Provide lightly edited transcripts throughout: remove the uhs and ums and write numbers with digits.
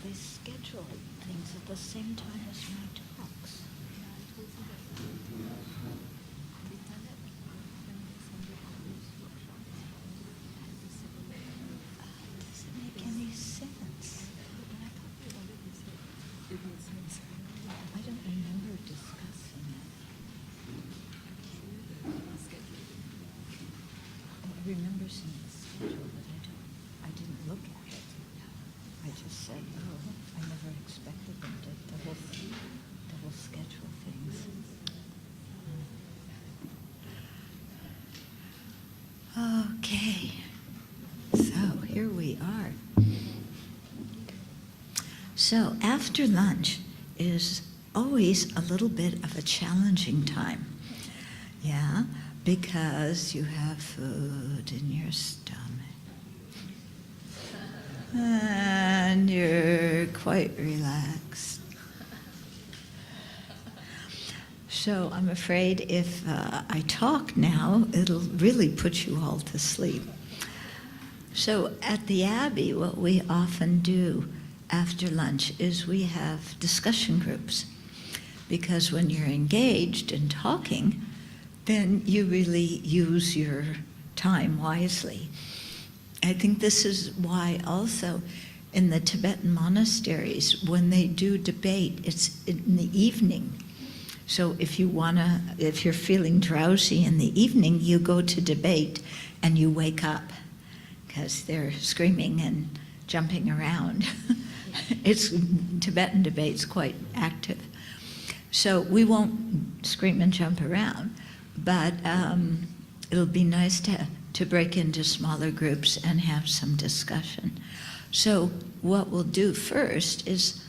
they schedule things at the same time as my talks. Does it make any sense? I don't remember discussing it. I remember seeing the schedule, but I didn't look at it. I just said, oh, I never expected them to double schedule things. Okay, so here we are. So after lunch is always a little bit of a challenging time. Yeah, because you have food in your stomach. And you're quite relaxed. So I'm afraid if I talk now, it'll really put you all to sleep. So at the Abbey, what we often do after lunch is we have discussion groups. Because when you're engaged in talking, then you really use your time wisely. I think this is why also in the Tibetan monasteries, when they do debate, it's in the evening. So if you're feeling drowsy in the evening, you go to debate and you wake up because they're screaming and jumping around. Tibetan debate's quite active. So we won't scream and jump around, but it'll be nice to break into smaller groups and have some discussion. So what we'll do first is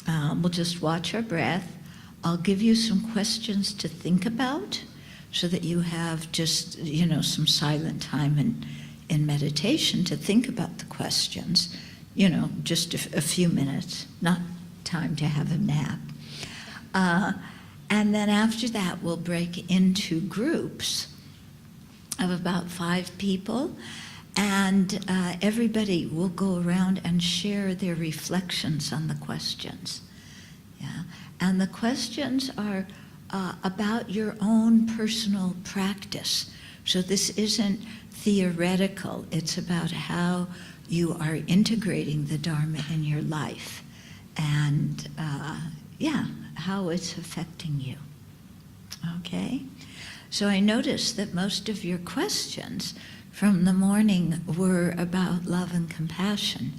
we'll just watch our breath. I'll give you some questions to think about so that you have just, some silent time in meditation to think about the questions, just a few minutes, not time to have a nap. And then after that, we'll break into groups of about 5 people, and everybody will go around and share their reflections on the questions. Yeah, and the questions are about your own personal practice. So this isn't theoretical, it's about how you are integrating the Dharma in your life, and how it's affecting you. Okay? So I noticed that most of your questions from the morning were about love and compassion.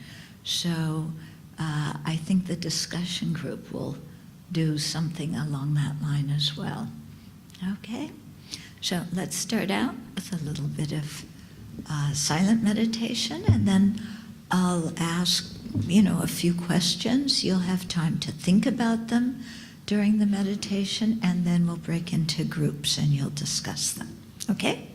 So I think the discussion group will do something along that line as well. Okay? So let's start out with a little bit of silent meditation, and then I'll ask, a few questions. You'll have time to think about them during the meditation, and then we'll break into groups and you'll discuss them. Okay?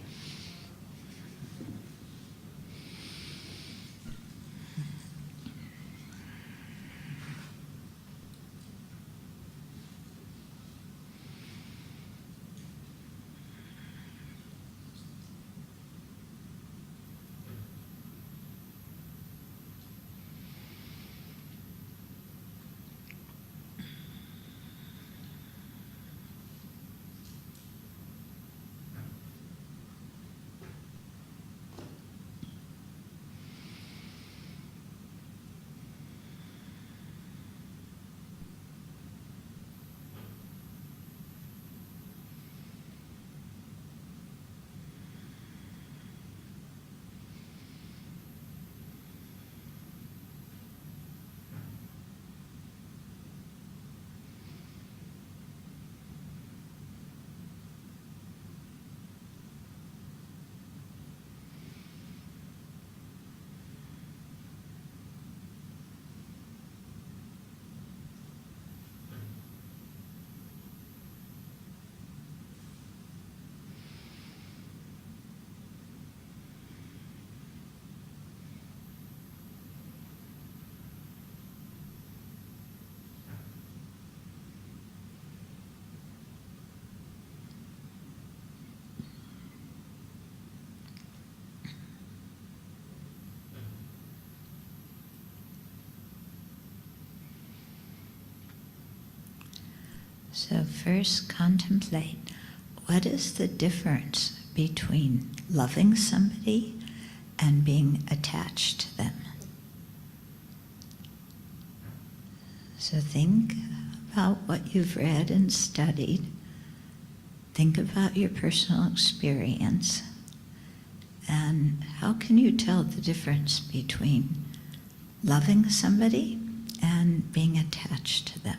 So first contemplate, what is the difference between loving somebody and being attached to them? So think about what you've read and studied. Think about your personal experience. And how can you tell the difference between loving somebody and being attached to them?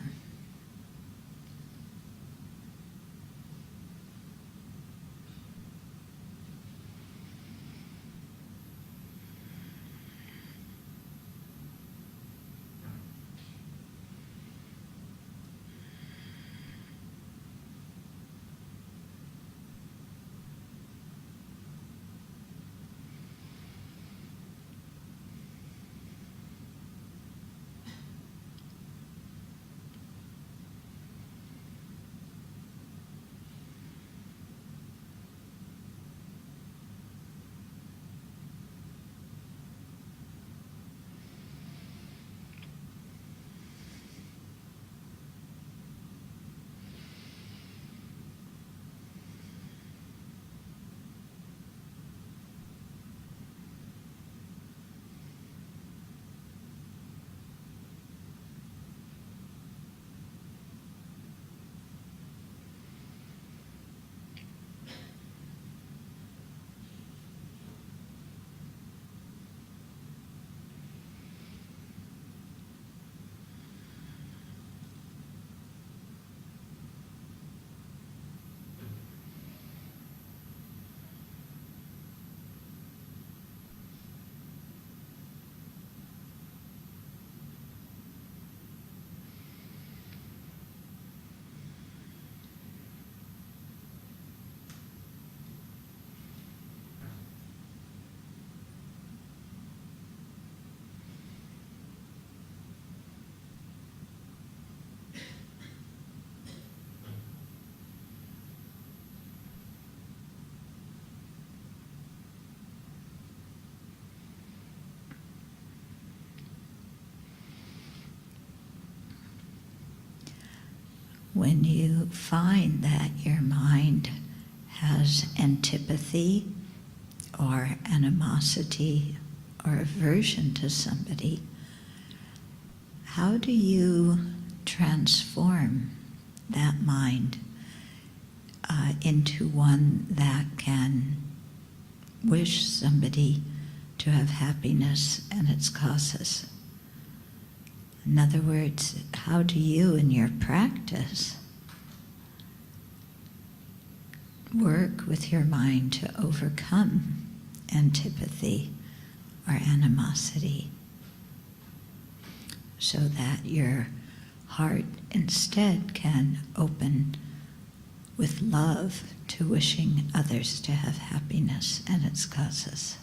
When you find that your mind has antipathy or animosity or aversion to somebody, how do you transform that mind into one that can wish somebody to have happiness and its causes? In other words, how do you in your practice work with your mind to overcome antipathy or animosity so that your heart instead can open with love to wishing others to have happiness and its causes?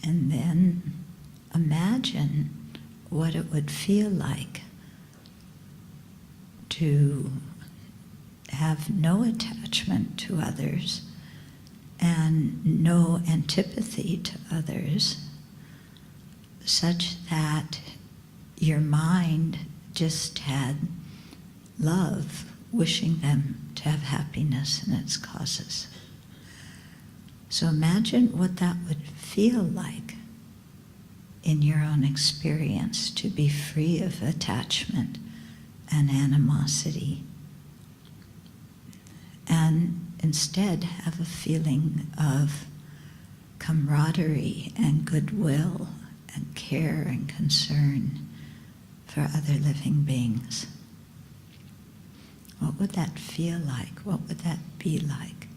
And then imagine what it would feel like to have no attachment to others and no antipathy to others, such that your mind just had love, wishing them to have happiness in its causes. So imagine what that would feel like in your own experience, to be free of attachment and animosity, and instead have a feeling of camaraderie and goodwill and care and concern for other living beings. What would that feel like? What would that be like?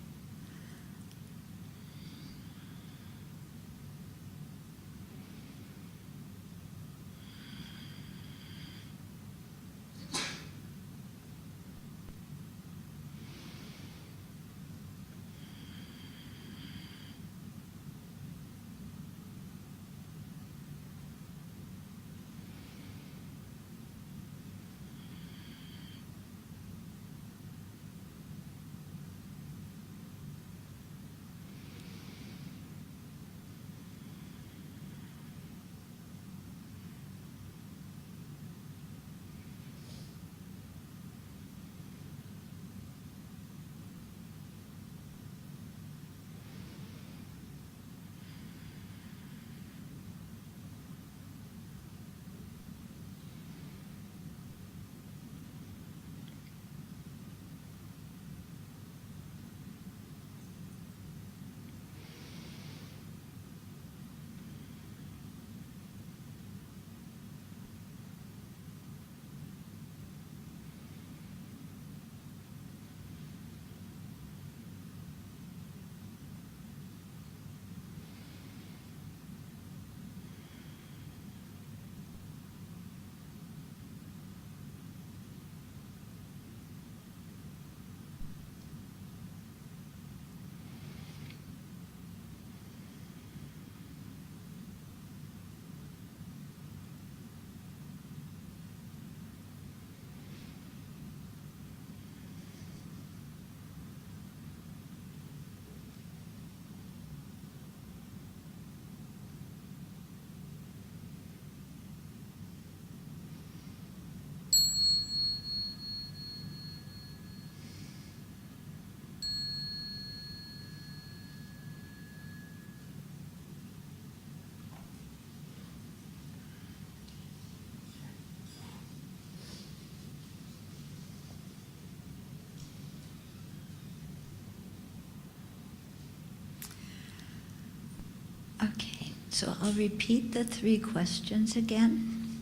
Okay, so I'll repeat the 3 questions again.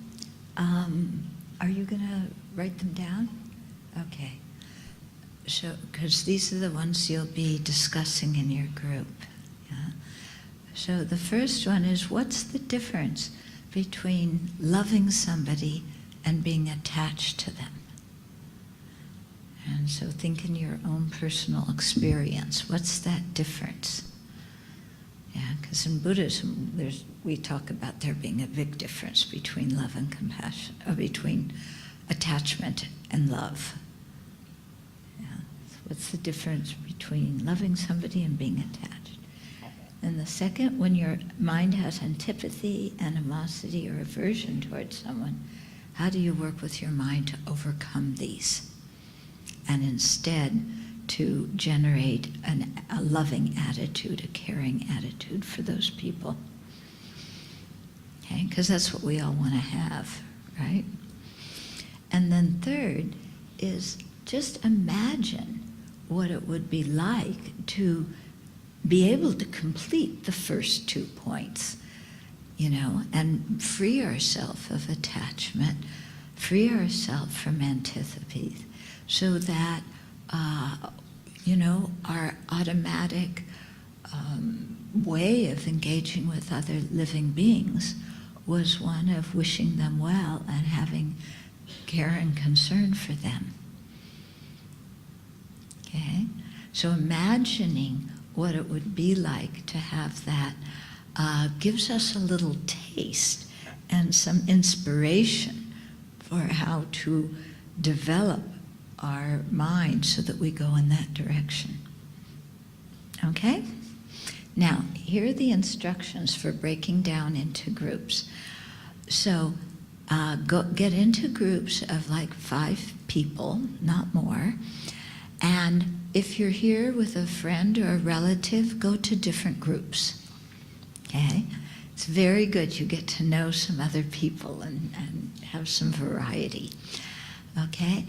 Are you going to write them down? Okay. So, because these are the ones you'll be discussing in your group. Yeah? So the first one is, what's the difference between loving somebody and being attached to them? And so think in your own personal experience. What's that difference? Yeah, because in Buddhism, we talk about there being a big difference between love and compassion, or between attachment and love. Yeah. So what's the difference between loving somebody and being attached? And the second, when your mind has antipathy, animosity, or aversion towards someone, how do you work with your mind to overcome these? And instead, to generate a loving attitude, a caring attitude for those people. Okay, because that's what we all want to have, right? And then third is, just imagine what it would be like to be able to complete the first 2 points, you know, and free ourselves of attachment, free ourselves from antipathy, so that you know, our automatic way of engaging with other living beings was one of wishing them well and having care and concern for them. Okay? So imagining what it would be like to have that gives us a little taste and some inspiration for how to develop our mind so that we go in that direction. Okay? Now, here are the instructions for breaking down into groups. So, get into groups of like 5 people, not more. And if you're here with a friend or a relative, go to different groups. Okay? It's very good. You get to know some other people and have some variety. Okay?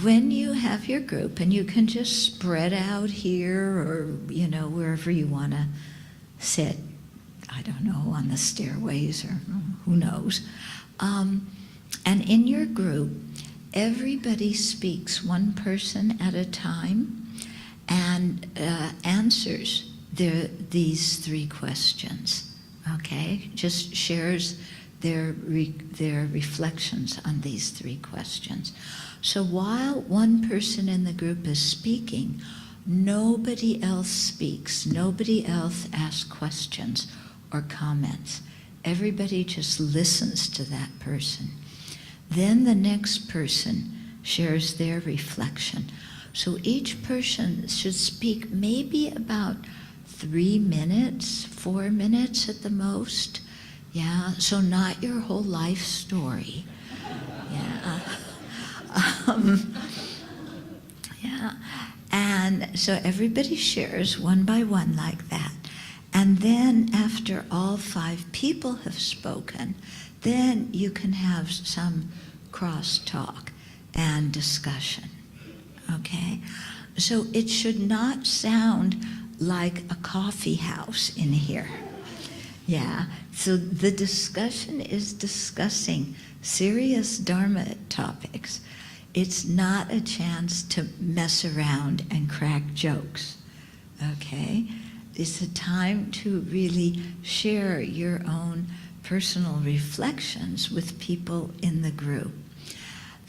When you have your group, and you can just spread out here or, wherever you want to sit, I don't know, on the stairways or who knows. And in your group, everybody speaks one person at a time and answers these 3 questions, okay? Just shares their reflections on these 3 questions. So while one person in the group is speaking, nobody else speaks, nobody else asks questions or comments. Everybody just listens to that person. Then the next person shares their reflection. So each person should speak maybe about 3 minutes, 4 minutes at the most. Yeah, so not your whole life story. Yeah. Yeah. And so everybody shares one by one like that. And then after all 5 people have spoken, then you can have some cross-talk and discussion, okay? So it should not sound like a coffee house in here. Yeah, so the discussion is discussing serious Dharma topics. It's not a chance to mess around and crack jokes, okay? It's a time to really share your own personal reflections with people in the group.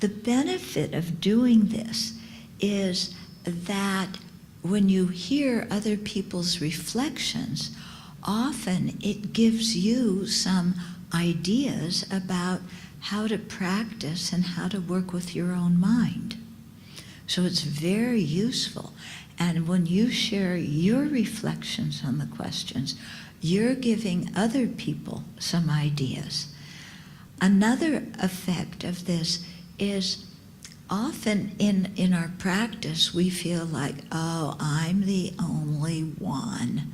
The benefit of doing this is that when you hear other people's reflections, often it gives you some ideas about how to practice and how to work with your own mind. So it's very useful. And when you share your reflections on the questions, you're giving other people some ideas. Another effect of this is often in our practice, we feel like, oh, I'm the only one,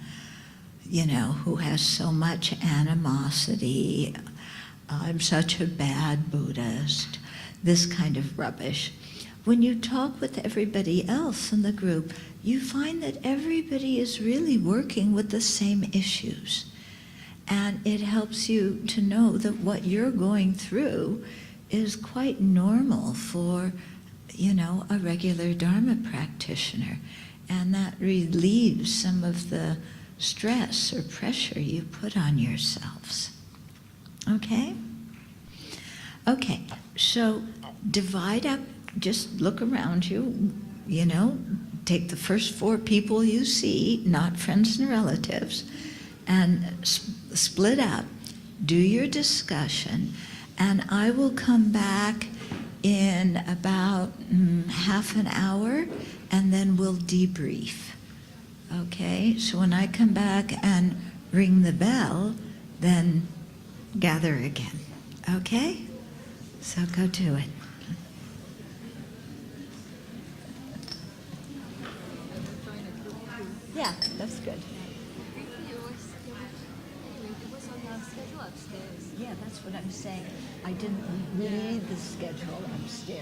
who has so much animosity. I'm such a bad Buddhist, this kind of rubbish. When you talk with everybody else in the group, you find that everybody is really working with the same issues. And it helps you to know that what you're going through is quite normal for, a regular Dharma practitioner. And that relieves some of the stress or pressure you put on yourselves. Okay? Okay, so divide up, just look around you, take the first 4 people you see, not friends and relatives, and split up, do your discussion, and I will come back in about half an hour, and then we'll debrief. Okay, so when I come back and ring the bell, then gather again. Okay? So go do it. Yeah, that's good. Yeah, that's what I'm saying. I didn't read the schedule upstairs.